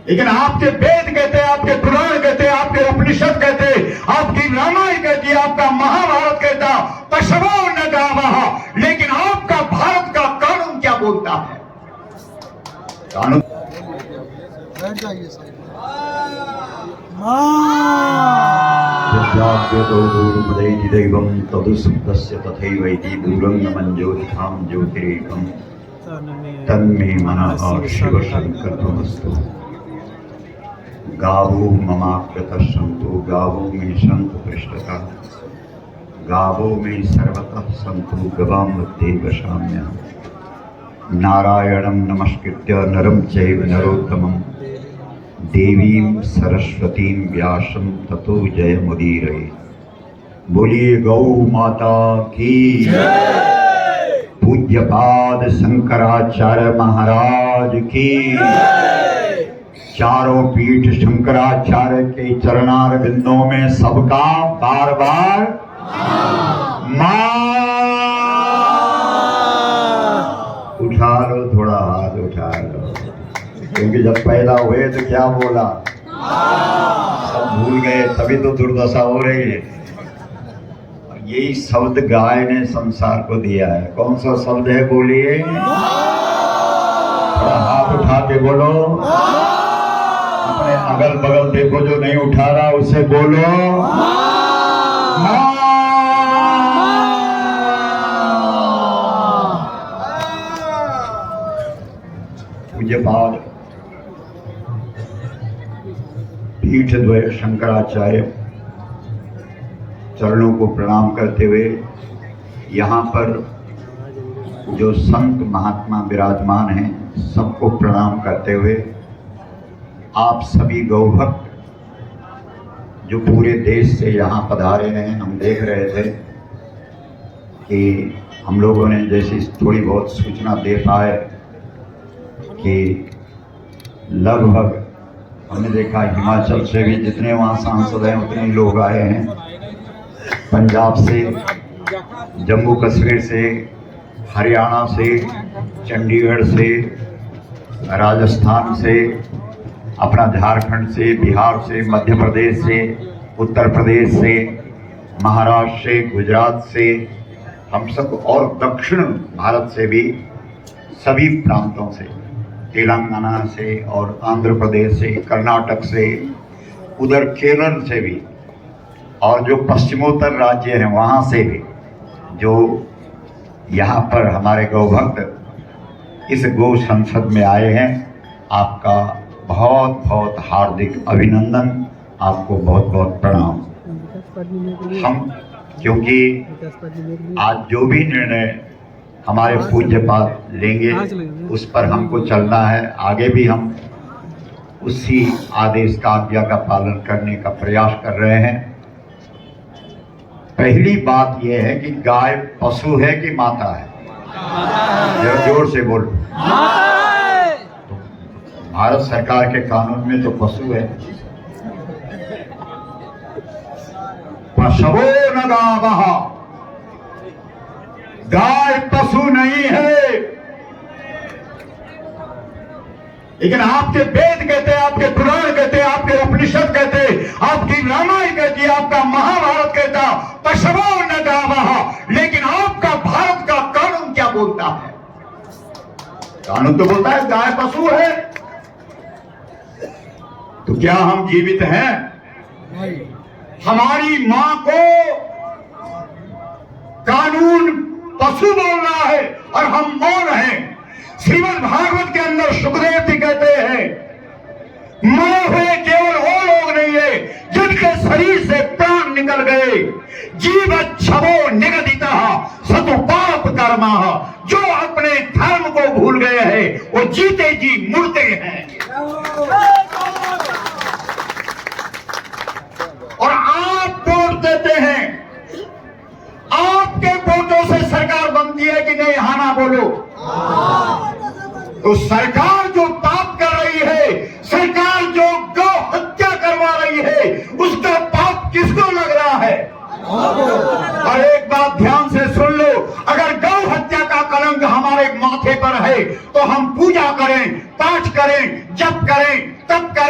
लेकिन आपके वेद कहते, आपके पुराण कहते, आपके उपनिषद कहते, आपकी रामायण कहती, आपका महाभारत कहता पशवो न गावः, लेकिन आपका भारत का कानून क्या बोलता है? कानून दैवं तदुसुप्तस्य तथैवैति दूरं न मंजोतिथां ज्योतिरेकं तन्मे मनः शिव शंकरमस्तु। गावो ममाकृतः सन्तु, गावो मे सन्तु पृष्ठतः, गावो मे सर्वतः सन्तु गवां मध्ये वशाम्यहम्। नारायणं नमस्कृत्य नरं चैव नरोत्तमं देवीं सरस्वतीं व्यासं ततो जयमुदीरये। बोलिए गौ माता की जय। पूज्यपाद शंकराचार्य महाराज की जय। चारों पीठ शंकराचार्य के चरणारविंदों में सबका बार बार मां। उठा लो, थोड़ा हाथ उठा लो, क्योंकि जब पैदा हुए तो क्या बोला, सब भूल गए, तभी तो दुर्दशा हो रही है। यही शब्द गाय ने संसार को दिया है। कौन सा शब्द है बोलिए? थोड़ा हाथ उठा के बोलो। अपने अगल बगल देखो, जो नहीं उठा रहा उसे बोलो मां। पूज्यपाद पीठद्वय शंकराचार्य चरणों को प्रणाम करते हुए, यहाँ पर जो संत महात्मा विराजमान हैं सबको प्रणाम करते हुए, आप सभी गौभक्त जो पूरे देश से यहाँ पधारे हैं, हम देख रहे थे कि हम लोगों ने जैसी थोड़ी बहुत सूचना दे पाए कि लगभग हमने देखा हिमाचल से भी जितने वहाँ सांसद हैं उतने लोग आए हैं, पंजाब से, जम्मू कश्मीर से, हरियाणा से, चंडीगढ़ से, राजस्थान से, अपना झारखंड से, बिहार से, मध्य प्रदेश से, उत्तर प्रदेश से, महाराष्ट्र से, गुजरात से, हम सब, और दक्षिण भारत से भी सभी प्रांतों से, तेलंगाना से और आंध्र प्रदेश से, कर्नाटक से, उधर केरल से भी, और जो पश्चिमोत्तर राज्य हैं वहाँ से भी, जो यहाँ पर हमारे गौभक्त इस गौ संसद में आए हैं, आपका बहुत बहुत हार्दिक अभिनंदन, आपको बहुत बहुत प्रणाम। हम क्योंकि आज जो भी निर्णय हमारे पूज्यपाद लेंगे उस पर हमको चलना है, आगे भी हम उसी आदेश का, आज्ञा का पालन करने का प्रयास कर रहे हैं। पहली बात यह है कि गाय पशु है कि माता है? जरा जोर से बोलो। तो भारत सरकार के कानून में तो पशु है। पशवो न गावः, गाय पशु नहीं है। लेकिन आपके वेद कहते, आपके पुराण कहते, आपके उपनिषद कहते, आपकी रामायण कहती, आपका महाभारत कहता पशवो न गावः, लेकिन आपका भारत का कानून क्या बोलता है? कानून तो बोलता है गाय पशु है। तो क्या हम जीवित हैं? हमारी मां को कानून पशु बोल रहा है और हम मौन हैं। श्रीमद् भागवत के अंदर सुखदेव जी कहते हैं, मरे हुए केवल वो लोग नहीं है जिनके शरीर से प्राण निकल गए। जीवच्छवो निगदितः सतु पाप कर्मः, जो अपने धर्म को भूल गए हैं वो जीते जी मुर्दे हैं। और आप वोट देते हैं, आपके वोटों से सरकार बनती है कि नहीं? हाँ ना बोलो। तो सरकार जो पाप कर रही है, सरकार जो गौ हत्या करवा रही है, उसका पाप किसको लग रहा है? और एक बात ध्यान से सुन लो, अगर गौ हत्या का कलंक हमारे माथे पर है तो हम पूजा करें, पाठ करें, जप करें, तप करें,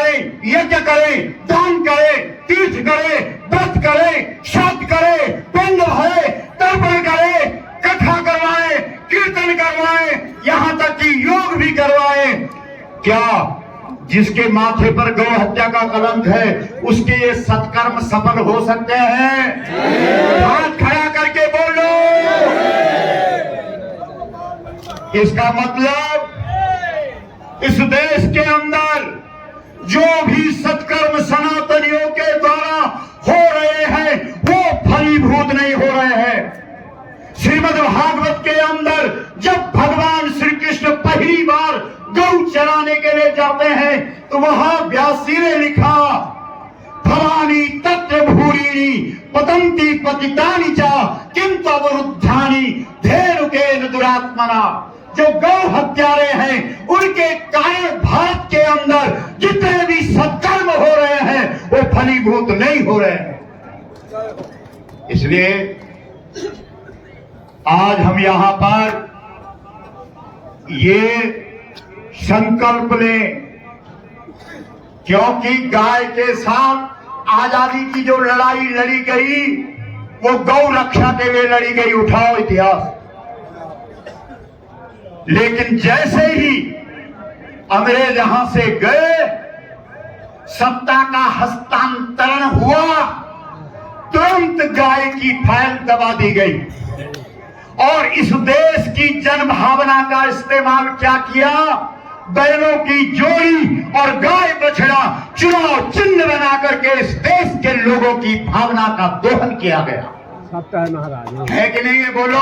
यज्ञ करे, दान करे, तीर्थ करे, व्रत करे, श्राद्ध करे, पिंड भरे, तर्पण करे, कथा करवाए, कीर्तन करवाए, यहाँ तक कि योग भी करवाए। क्या जिसके माथे पर गौ हत्या का कलंक है उसके ये सत्कर्म सफल हो सकते हैं? हाथ खड़ा करके बोलो। इसका मतलब इस देश के अंदर जो भी सत्कर्म सनातनियों के द्वारा हो रहे हैं वो फलीभूत नहीं हो रहे हैं। श्रीमद् भागवत के अंदर जब भगवान श्री कृष्ण पहली बार गौ चराने के लिए जाते हैं तो वहां व्यासी ने लिखा, फलानी तत्र भूरिणी पतंती पतितानि च किम तवरुद्धानि धेनुकेन दुरात्मना। जो गौ हत्यारे हैं उनके कारण भारत के अंदर जितने भी सत्कर्म हो रहे हैं वो फलीभूत नहीं हो रहे हैं। इसलिए आज हम यहां पर ये संकल्प लें, क्योंकि गाय के साथ आजादी की जो लड़ाई लड़ी गई वो गौ रक्षा के लिए लड़ी गई। उठाओ इतिहास। लेकिन जैसे ही अंग्रेज यहां से गए, सत्ता का हस्तांतरण हुआ, तुरंत गाय की फाइल दबा दी गई और इस देश की जन भावना का इस्तेमाल क्या किया? बैलों की जोड़ी और गाय बछड़ा चुनाव चिन्ह बना करके इस देश के लोगों की भावना का दोहन किया गया। है महाराज, है कि नहीं? ये बोलो।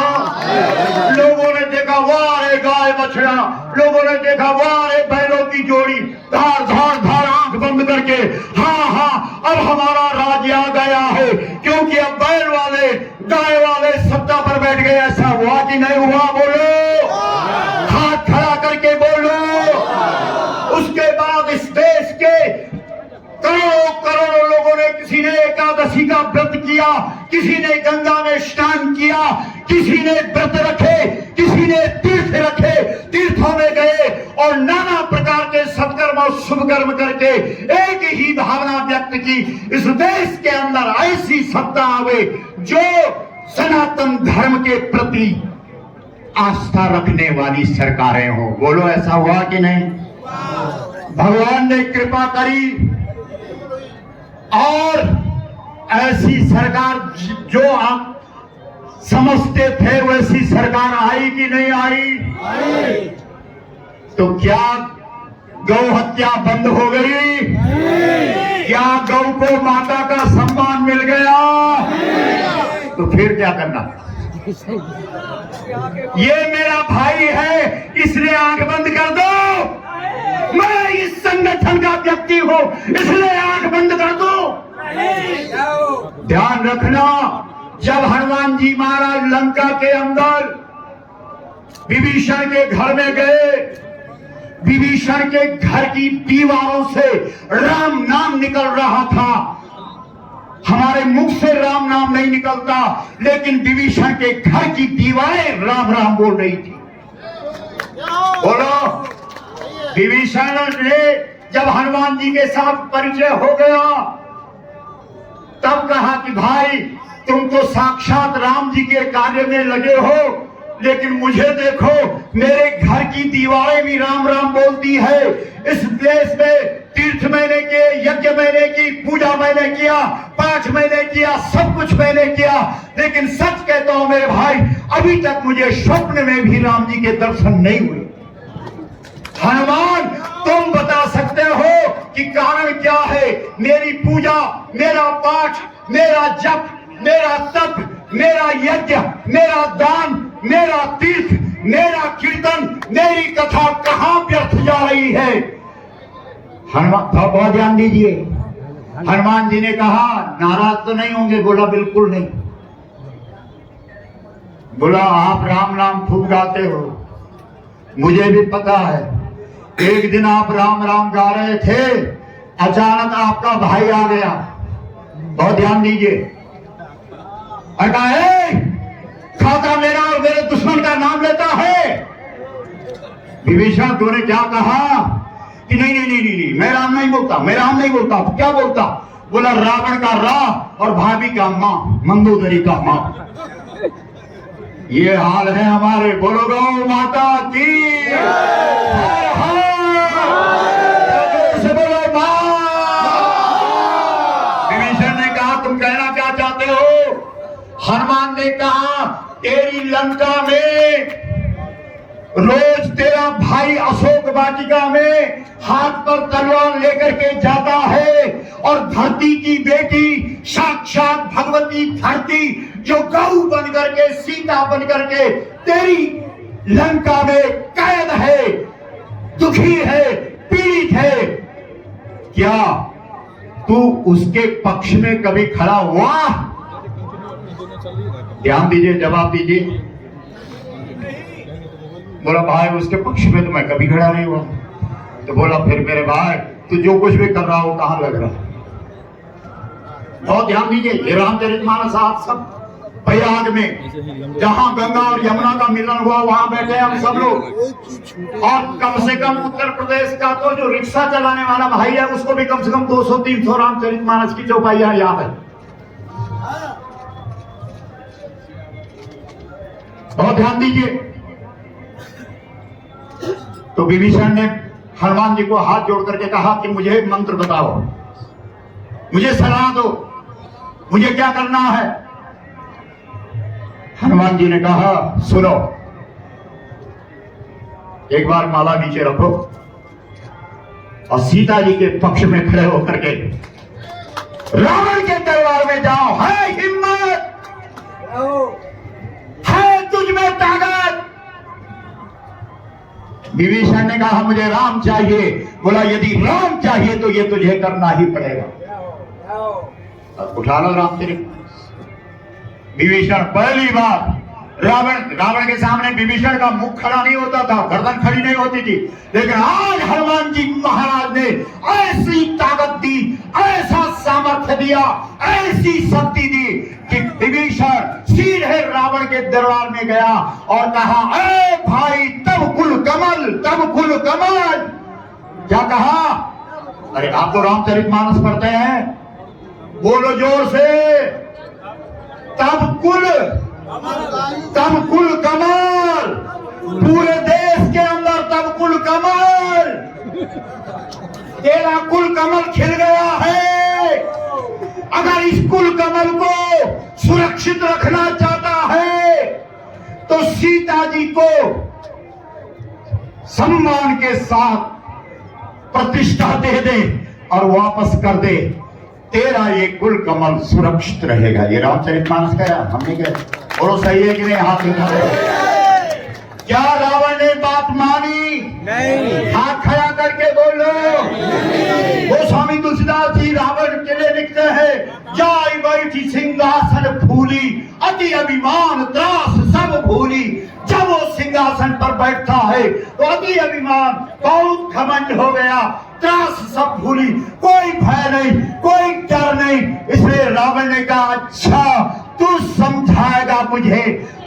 लोगों ने देखा वाह रे गाय बछड़ा, लोगों ने देखा वाह रे बैलों की जोड़ी, धार धार धार आंख बंद करके हाँ हाँ अब हमारा राज्य आ गया है, क्योंकि अब बैल वाले गाय वाले सत्ता पर बैठ गए। ऐसा हुआ कि नहीं हुआ? बोलो, हाथ खड़ा करके बोलो। उसके बाद इस देश के करोड़ों करोड़ों लोगों ने, किसी ने एकादशी का व्रत किया, किसी ने गंगा में स्नान किया, किसी ने व्रत रखे, किसी ने तीर्थ रखे, तीर्थों में गए और नाना प्रकार के सत्कर्म और शुभ कर्म करके एक ही भावना व्यक्त की, इस देश के अंदर ऐसी सत्ता आवे जो सनातन धर्म के प्रति आस्था रखने वाली सरकारें हो। बोलो, ऐसा हुआ कि नहीं? भगवान ने कृपा करी और ऐसी सरकार जो आप समझते थे वैसी सरकार आई कि नहीं आई? तो क्या गौ हत्या बंद हो गई? क्या गौ को माता का सम्मान मिल गया? तो फिर क्या करना? ये मेरा भाई है इसलिए आंख बंद कर दो। मैं इस संगठन का व्यक्ति हूं इसलिए आंख बंद कर दो। ध्यान रखना, जब हनुमान जी महाराज लंका के अंदर विभीषण के घर में गए, विभीषण के घर की दीवारों से राम नाम निकल रहा था। हमारे मुख से राम नाम नहीं निकलता, लेकिन विभीषण के घर की दीवारें राम राम बोल रही थी। बोलो, विभीषण ने जब हनुमान जी के साथ परिचय हो गया तब कहा कि भाई तुम तो साक्षात राम जी के कार्य में लगे हो, लेकिन मुझे देखो, मेरे घर की दीवारें भी राम राम बोलती है। इस देश में तीर्थ मैंने किए, यज्ञ मैंने की, पूजा मैंने किया, पाठ मैंने किया, सब कुछ मैंने किया, लेकिन सच कहता हूं मेरे भाई, अभी तक मुझे स्वप्न में भी राम जी के दर्शन नहीं हुए। हनुमान, तुम बता सकते हो कि कारण क्या है? मेरी पूजा, मेरा पाठ, मेरा जप, मेरा तप, मेरा यज्ञ, मेरा दान, मेरा तीर्थ, मेरा कीर्तन, मेरी कथा कहां व्यर्थ जा रही है? हनुमान, बहुत ध्यान दीजिए। हनुमान जी ने कहा, नाराज तो नहीं होंगे? बोला, बिल्कुल नहीं। बोला, आप राम नाम खूब गाते हो, मुझे भी पता है। एक दिन आप राम राम गा रहे थे, अचानक आपका भाई आ गया। बहुत ध्यान दीजिए। खाता मेरा और मेरे दुश्मन का नाम लेता है। विभीषण, तूने क्या कहा? कि नहीं नहीं नहीं नहीं, मैं राम नहीं नहीं बोलता, मैं राम नहीं बोलता, क्या बोलता? बोला रावण का रा और भाभी का माँ, मंदोदरी का माँ। ये हाल है हमारे। बोलो गौ माता की से बोलो माँ। विभीषण ने कहा तुम कहना क्या चाहते हो? हनुमान ने कहा तेरी लंका में रोज तेरा भाई अशोक वाटिका में हाथ पर तलवार लेकर के जाता है और धरती की बेटी साक्षात भगवती धरती जो गौ बन करके सीता बन करके तेरी लंका में कैद है, दुखी है, पीड़ित है, क्या तू उसके पक्ष में कभी खड़ा हुआ? ध्यान दीजिए, जवाब दीजिए। बोला भाई उसके पक्ष में तो मैं कभी खड़ा नहीं हुआ। तो बोला फिर मेरे भाई तू जो कुछ भी कर रहा हो कहां लग रहा? बहुत ध्यान दीजिए, ये रामचरितमानस आप सब प्रयाग में जहां गंगा और यमुना का मिलन हुआ वहां बैठे हम सब लोग, और कम से कम उत्तर प्रदेश का तो जो रिक्शा चलाने वाला भाई है उसको भी कम से कम 200-300 रामचरितमानस की चौपाइयां याद है। बहुत ध्यान दीजिए। तो विभीषण ने हनुमान जी को हाथ जोड़ करके कहा कि मुझे मंत्र बताओ, मुझे सलाह दो, मुझे क्या करना है? हनुमान जी ने कहा सुनो, एक बार माला नीचे रखो और सीता जी के पक्ष में खड़े होकर के रावण के दरबार में जाओ। है हिम्मत, है तुझ में ताकत? विभीषण ने कहा मुझे राम चाहिए। बोला यदि राम चाहिए तो ये तुझे करना ही पड़ेगा। अब उठा लो रामचरित। विभीषण पहली बार रावण के सामने विभीषण का मुख खड़ा नहीं होता था, गर्दन खड़ी नहीं होती थी, लेकिन आज हनुमान जी महाराज ने ऐसी ताकत दी, ऐसा सामर्थ्य दिया, ऐसी शक्ति दी कि विभीषण सीधे रावण के दरबार में गया और कहा ए भाई तब कुल कमल, तब कुल कमल। क्या कहा? अरे आप तो रामचरितमानस पढ़ते हैं, बोलो जोर से। तब कुल कमल, पूरे देश के अंदर तब कुल कमल, तेरा कुल कमल खिल गया है। अगर इस कुल कमल को सुरक्षित रखना चाहता है तो सीता जी को सम्मान के साथ प्रतिष्ठा दे दे और वापस कर दे, तेरा ये कुल कमल सुरक्षित रहेगा। ये रामचरितमानस का हमने क्या बोलो, सही है कि नहीं? हाथ उठा दो। क्या रावण ने बात मानी? नहीं। हाथ खड़ा करके बोलो। वो स्वामी तुलसीदास जी रावण के लिए लिखते हैं, जाई बैठी सिंहासन फूली, अति अभिमान त्रास सब भूली। जब वो सिंहासन पर बैठता है तो अति अभिमान, बहुत घमंड हो गया, त्रास सब भूली, कोई भय नहीं, कोई डर नहीं। इसलिए रावण ने कहा अच्छा तू समझाएगा मुझे,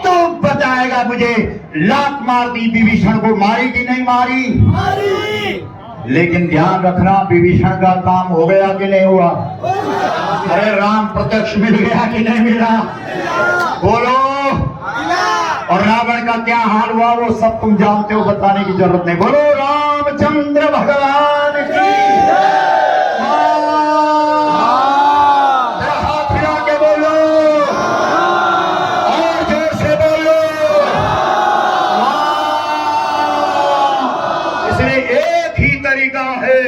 तू बताएगा मुझे। लात मार दी, विभीषण को मारी कि नहीं मारी? मारी। लेकिन ध्यान रखना, विभीषण का काम हो गया कि नहीं हुआ? अरे राम प्रत्यक्ष मिल गया कि नहीं मिला? बोलो। और रावण का क्या हाल हुआ वो सब तुम जानते हो, बताने की जरूरत नहीं। बोलो रामचंद्र भगवान की। हाथ हिला के बोलो और जोर से बोलो। इसलिए एक ही तरीका है,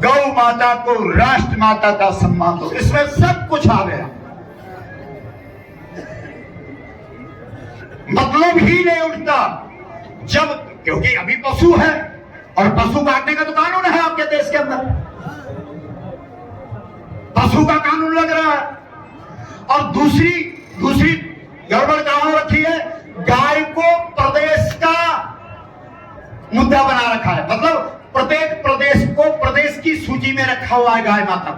गौ माता को राष्ट्र माता का सम्मान दो। इसमें सब कुछ आ गया, मतलब ही नहीं उठता जब, क्योंकि अभी पशु है और पशु काटने का तो कानून है आपके देश के अंदर, पशु का कानून लग रहा है। और दूसरी गड़बड़ कहां रखी है? गाय को प्रदेश का मुद्दा बना रखा है, मतलब प्रत्येक प्रदेश को प्रदेश की सूची में रखा हुआ है गाय माता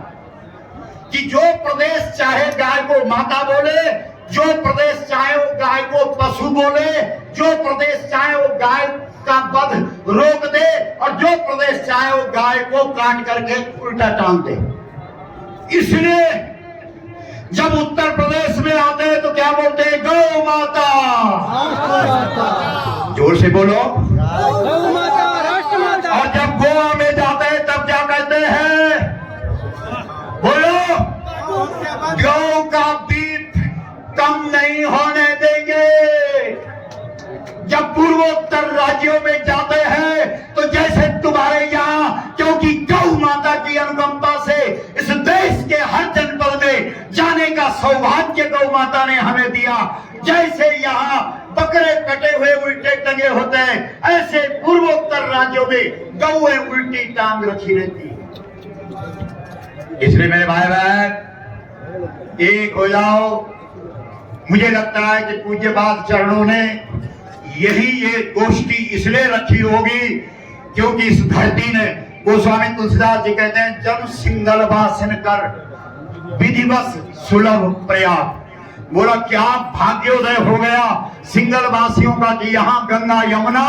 कि जो प्रदेश चाहे गाय को माता बोले, जो प्रदेश चाहे वो गाय को पशु बोले, जो प्रदेश चाहे वो गाय का वध रोक दे और जो प्रदेश चाहे वो गाय को काट करके उल्टा टांग दे। इसलिए जब उत्तर प्रदेश में आते हैं तो क्या बोलते हैं? गौ माता। जोर से बोलो, गौ माता, राष्ट्र माता। और जब गोवा में जाते हैं तब क्या कहते हैं? बोलो, गौ का बीट कम नहीं होने देंगे। जब पूर्वोत्तर राज्यों में जाते हैं तो जैसे तुम्हारे यहाँ, क्योंकि गौ माता की अनुकंपा से इस देश के हर जनपद में जाने का सौभाग्य गौ माता ने हमें दिया, जैसे यहाँ बकरे कटे हुए उल्टे टंगे होते हैं, ऐसे पूर्वोत्तर राज्यों में गौएं उल्टी टांग रखी रहती है। इसलिए मेरे भाई बहन एक हो जाओ। मुझे लगता है कि पूज्यपाद चरणों ने यही ये गोष्ठी इसलिए रखी होगी क्योंकि इस धरती ने, गोस्वामी तुलसीदास जी कहते हैं, जब सिंगल वासन कर विधिवश सुलभ प्रयाग। बोला क्या भाग्योदय हो गया सिंगल वासियों का कि यहाँ गंगा यमुना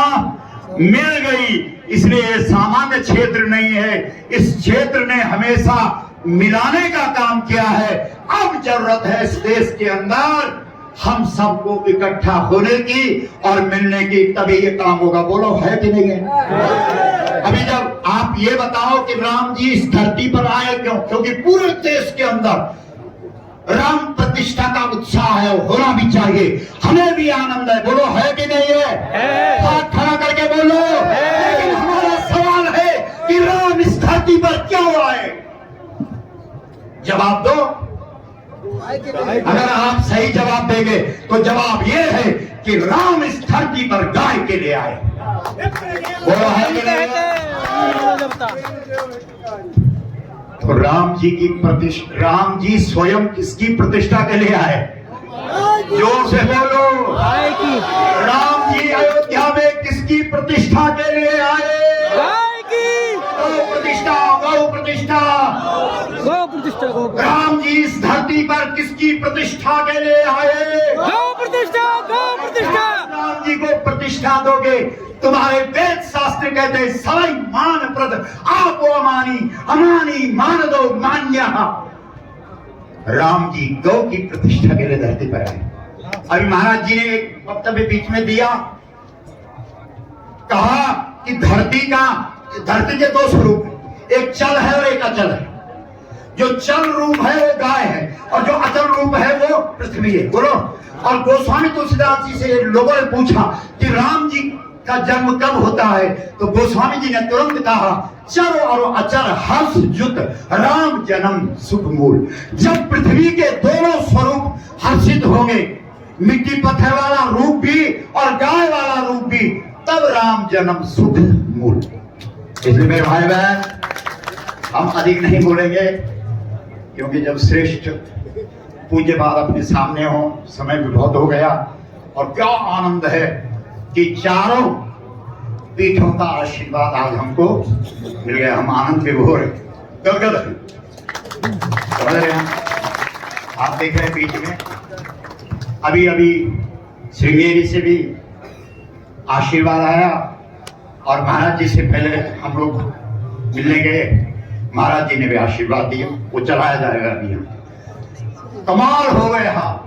मिल गई। इसलिए ये सामान्य क्षेत्र नहीं है, इस क्षेत्र ने हमेशा मिलाने का काम किया है। अब जरूरत है इस देश के अंदर हम सबको इकट्ठा होने की और मिलने की, तभी ये काम होगा। बोलो है कि नहीं है? अभी जब आप ये बताओ कि राम जी इस धरती पर आए क्यों? क्योंकि पूरे देश के अंदर राम प्रतिष्ठा का उत्साह है, होना भी चाहिए, हमें भी आनंद है। बोलो है कि नहीं है? हाथ खड़ा करके बोलो। लेकिन हमारा सवाल है कि राम इस धरती पर क्यों आए? जवाब दो। अगर आप सही जवाब देंगे तो जवाब ये है कि राम इस धरती पर गाय के लिए आए। बोलो है कि नहीं? तो राम जी की प्रतिष्ठा, राम जी स्वयं किसकी प्रतिष्ठा के लिए आए? जोर से बोलो। राम जी अयोध्या में किसकी प्रतिष्ठा के लिए आए? गौ प्रतिष्ठा, गौ प्रतिष्ठा, गौ प्रतिष्ठा। राम जी इस धरती पर किसकी प्रतिष्ठा के लिए आए? गौ प्रतिष्ठा, गौ प्रतिष्ठा। राम जी को प्रतिष्ठा दोगे, तुम्हारे वेद शास्त्र कहते हैं सवै मान प्रद आपो अमानी, अमानी मान दो मान्य। राम जी गौ की प्रतिष्ठा के लिए धरती पर आए। अभी महाराज जी ने एक वक्तव्य बीच में दिया, कहा कि धरती के दो स्वरूप हैं, एक चल है और एक अचल है। जो चल रूप है वो गाय है और जो अचल रूप है वो पृथ्वी है। बोलो। और गोस्वामी तुलसीदास जी से लोगों ने पूछा कि राम जी का जन्म कब होता है, तो गोस्वामी जी ने तुरंत कहा, चर और अचर हर्ष जुत राम जन्म सुख मूल। जब पृथ्वी के दोनों स्वरूप हर्षित होंगे, मिट्टी पत्थर वाला रूप भी और गाय वाला रूप भी, तब राम जन्म सुख मूल। इसलिए मेरे भाई बहन हम अधिक नहीं बोलेंगे, क्योंकि जब श्रेष्ठ पूज्यपाद अपने सामने हो, समय भी बहुत हो गया। और क्या आनंद है कि चारों पीठों का आशीर्वाद आज हमको मिल गया। हम आनंद विभोर गदगद समझ रहे हैं। आप देख रहे हैं बीच में अभी अभी श्रृंगेरी से भी आशीर्वाद आया और महाराज जी से पहले हम लोग मिलने गए, महाराज जी ने भी आशीर्वाद दिया, वो चलाया जाएगा अभी। कमाल हो गया,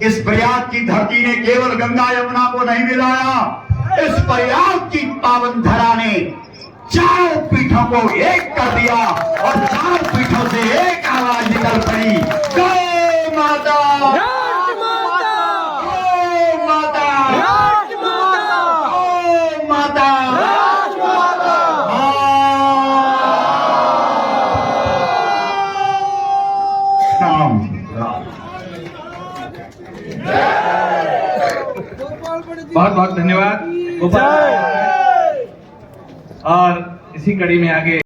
इस प्रयाग की धरती ने केवल गंगा यमुना को नहीं मिलाया, इस प्रयाग की पावन धरा ने चारों पीठों को एक कर दिया और चार पीठों से एक आवाज निकल पड़ी, गौ माता, राष्ट्र माता, गौ माता, राष्ट्र माता, गौ माता, राष्ट्र माता। राम। बहुत बहुत धन्यवाद गोपाल। और इसी कड़ी में आगे